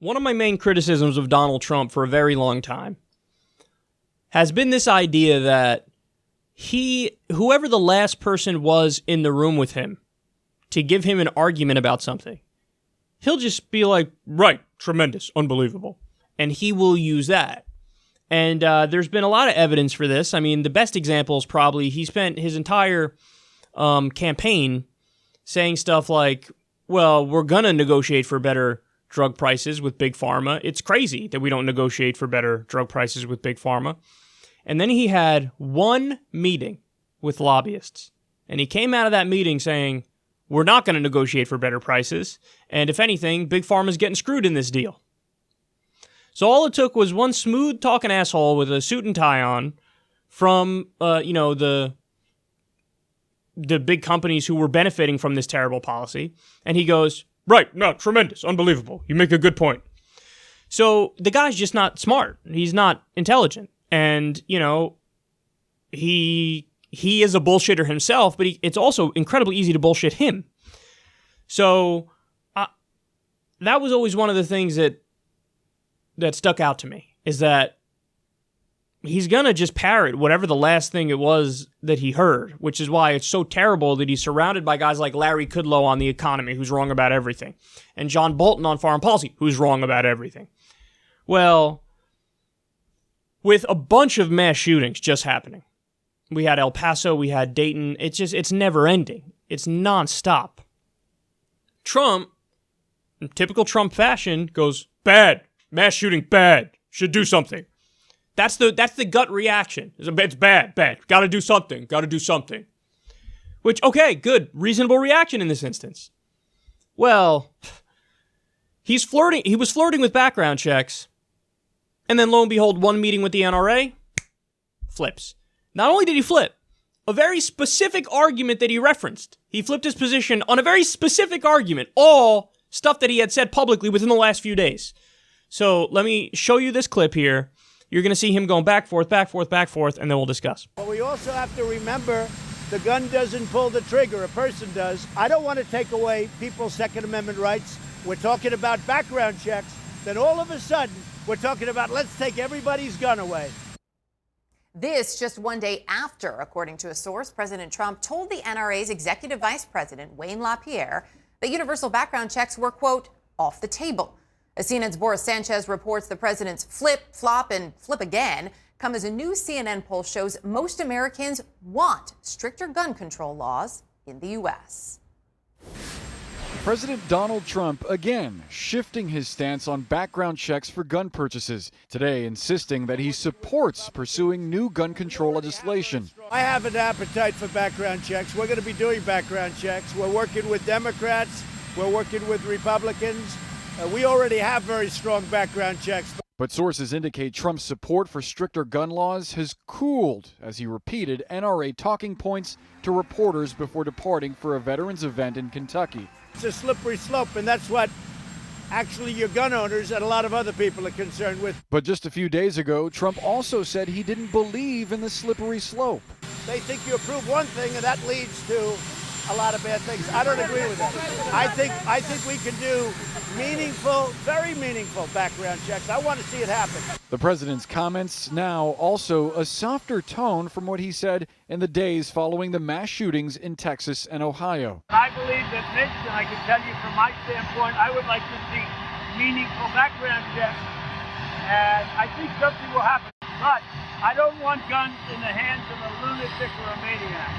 One of my main criticisms of Donald Trump for a very long time has been this idea that whoever the last person was in the room with him to give him an argument about something, he'll just be like, right, tremendous, unbelievable. And he will use that. And there's been a lot of evidence for this. I mean, the best example is probably he spent his entire campaign saying stuff like, well, we're going to negotiate for better drug prices with Big Pharma. It's crazy that we don't negotiate for better drug prices with Big Pharma. And then he had one meeting with lobbyists. And he came out of that meeting saying, we're not going to negotiate for better prices. And if anything, Big Pharma's getting screwed in this deal. So all it took was one smooth-talking asshole with a suit and tie on from, the big companies who were benefiting from this terrible policy. And he goes, right, no, tremendous, unbelievable. You make a good point. So the guy's just not smart. He's not intelligent. And, he is a bullshitter himself, but it's also incredibly easy to bullshit him. So that was always one of the things that stuck out to me, is that he's going to just parrot whatever the last thing it was that he heard, which is why it's so terrible that he's surrounded by guys like Larry Kudlow on the economy, who's wrong about everything, and John Bolton on foreign policy, who's wrong about everything. Well, with a bunch of mass shootings just happening, we had El Paso, we had Dayton, it's never ending. It's nonstop. Trump, in typical Trump fashion, goes, bad, mass shooting, bad, should do something. That's the gut reaction. It's bad. Got to do something. Which, okay, good, reasonable reaction in this instance. Well, he was flirting with background checks, and then lo and behold, one meeting with the NRA, flips. Not only did he flip, a very specific argument that he referenced. He flipped his position on a very specific argument, all stuff that he had said publicly within the last few days. So let me show you this clip here. You're going to see him going back, forth, and then we'll discuss. But we also have to remember the gun doesn't pull the trigger. A person does. I don't want to take away people's Second Amendment rights. We're talking about background checks. Then all of a sudden, we're talking about let's take everybody's gun away. This just one day after, according to a source, President Trump told the NRA's executive vice president, Wayne LaPierre, that universal background checks were, quote, off the table. As CNN's Boris Sanchez reports, the president's flip, flop, and flip again come as a new CNN poll shows most Americans want stricter gun control laws in the U.S. President Donald Trump again shifting his stance on background checks for gun purchases, today insisting that he supports pursuing new gun control legislation. I have an appetite for background checks. We're going to be doing background checks. We're working with Democrats. We're working with Republicans. We already have very strong background checks. But sources indicate Trump's support for stricter gun laws has cooled as he repeated NRA talking points to reporters before departing for a veterans event in Kentucky. It's a slippery slope, and that's what actually your gun owners and a lot of other people are concerned with. But just a few days ago, Trump also said he didn't believe in the slippery slope. They think you approve one thing, and that leads to a lot of bad things. I don't agree with that. I think we can do meaningful, very meaningful background checks. I want to see it happen. The president's comments now also a softer tone from what he said in the days following the mass shootings in Texas and Ohio. I believe that Mitch, and I can tell you from my standpoint, I would like to see meaningful background checks, and I think something will happen. But I don't want guns in the hands of a lunatic or a maniac.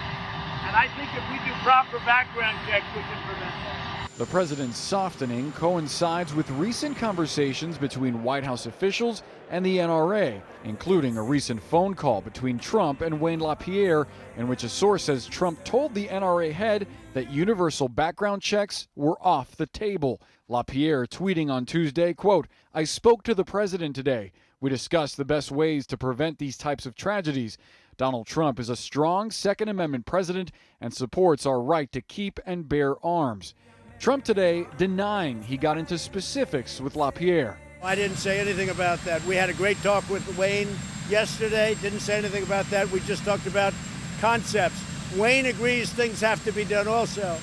And I think if we do proper background checks, we can prevent that. The president's softening coincides with recent conversations between White House officials and the NRA, including a recent phone call between Trump and Wayne LaPierre, in which a source says Trump told the NRA head that universal background checks were off the table. LaPierre tweeting on Tuesday, quote, I spoke to the president today. We discussed the best ways to prevent these types of tragedies. Donald Trump is a strong Second Amendment president and supports our right to keep and bear arms. Trump today denying he got into specifics with LaPierre. I didn't say anything about that. We had a great talk with Wayne yesterday. Didn't say anything about that. We just talked about concepts. Wayne agrees things have to be done also.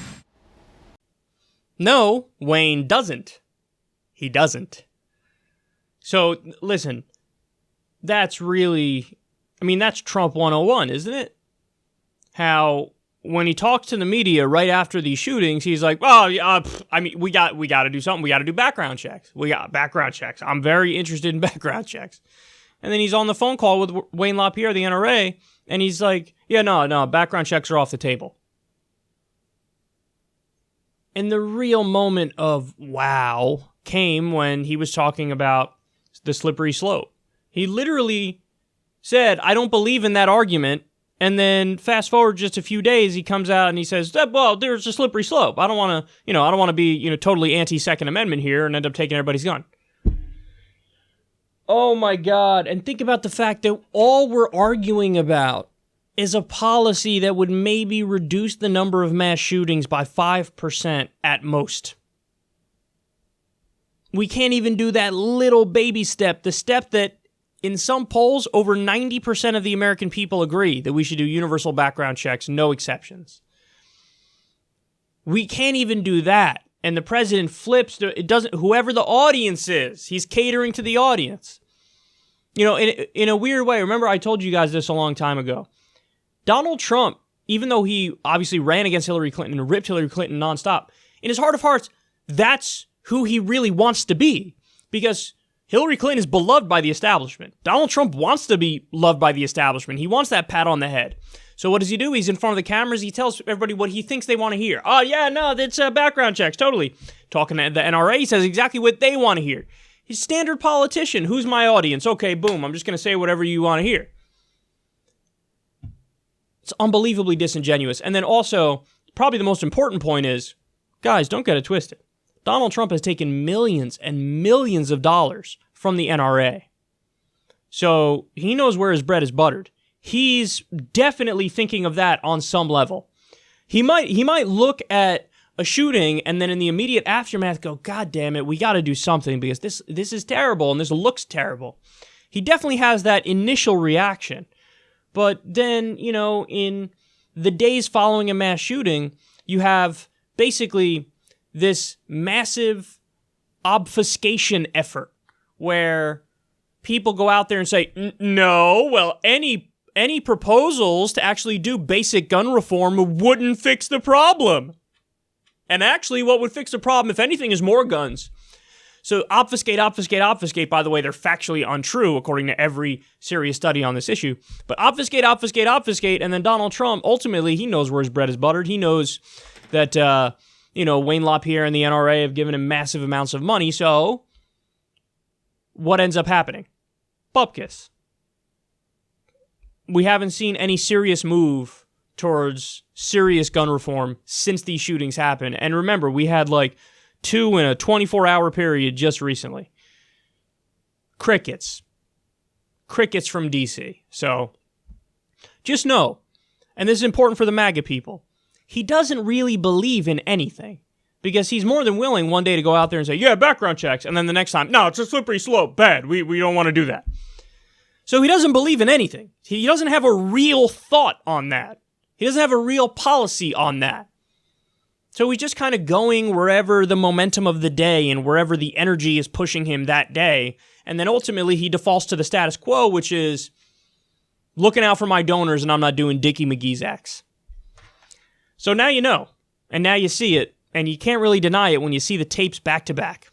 No, Wayne doesn't. He doesn't. So, listen, that's Trump 101, isn't it? How when he talks to the media right after these shootings, he's like, we got to do something. We got to do background checks. We got background checks. I'm very interested in background checks. And then he's on the phone call with Wayne LaPierre, the NRA, and he's like, yeah, no, background checks are off the table. And the real moment of wow came when he was talking about the slippery slope. He literally said, I don't believe in that argument. And then fast forward just a few days, he comes out and he says, well, there's a slippery slope. I don't want to be, totally anti-Second Amendment here and end up taking everybody's gun. Oh my God. And think about the fact that all we're arguing about is a policy that would maybe reduce the number of mass shootings by 5% at most. We can't even do that little baby step, the step that in some polls, over 90% of the American people agree that we should do universal background checks, no exceptions. We can't even do that. And the president flips whoever the audience is, he's catering to the audience. In a weird way, remember I told you guys this a long time ago. Donald Trump, even though he obviously ran against Hillary Clinton and ripped Hillary Clinton nonstop, in his heart of hearts, that's who he really wants to be. Because Hillary Clinton is beloved by the establishment. Donald Trump wants to be loved by the establishment. He wants that pat on the head. So what does he do? He's in front of the cameras. He tells everybody what he thinks they want to hear. Oh, yeah, no, that's background checks, totally. Talking to the NRA, he says exactly what they want to hear. He's a standard politician. Who's my audience? Okay, boom, I'm just going to say whatever you want to hear. It's unbelievably disingenuous. And then also, probably the most important point is, guys, don't get it twisted. Donald Trump has taken millions and millions of dollars from the NRA. So he knows where his bread is buttered. He's definitely thinking of that on some level. He might look at a shooting and then in the immediate aftermath go, God damn it, we got to do something because this is terrible and this looks terrible. He definitely has that initial reaction. But then, in the days following a mass shooting, you have basically this massive obfuscation effort where people go out there and say, no, well, any proposals to actually do basic gun reform wouldn't fix the problem. And actually, what would fix the problem, if anything, is more guns. So obfuscate, by the way, they're factually untrue according to every serious study on this issue. But obfuscate, and then Donald Trump, ultimately, he knows where his bread is buttered. He knows that, Wayne LaPierre and the NRA have given him massive amounts of money, so what ends up happening? Bupkis. We haven't seen any serious move towards serious gun reform since these shootings happened. And remember, we had like 2 in a 24-hour period just recently. Crickets from DC. So just know, and this is important for the MAGA people, he doesn't really believe in anything because he's more than willing one day to go out there and say, yeah, background checks. And then the next time, no, it's a slippery slope. Bad. We don't want to do that. So he doesn't believe in anything. He doesn't have a real thought on that. He doesn't have a real policy on that. So he's just kind of going wherever the momentum of the day and wherever the energy is pushing him that day. And then ultimately he defaults to the status quo, which is looking out for my donors and I'm not doing Dickie McGee's acts. So now you know, and now you see it, and you can't really deny it when you see the tapes back to back.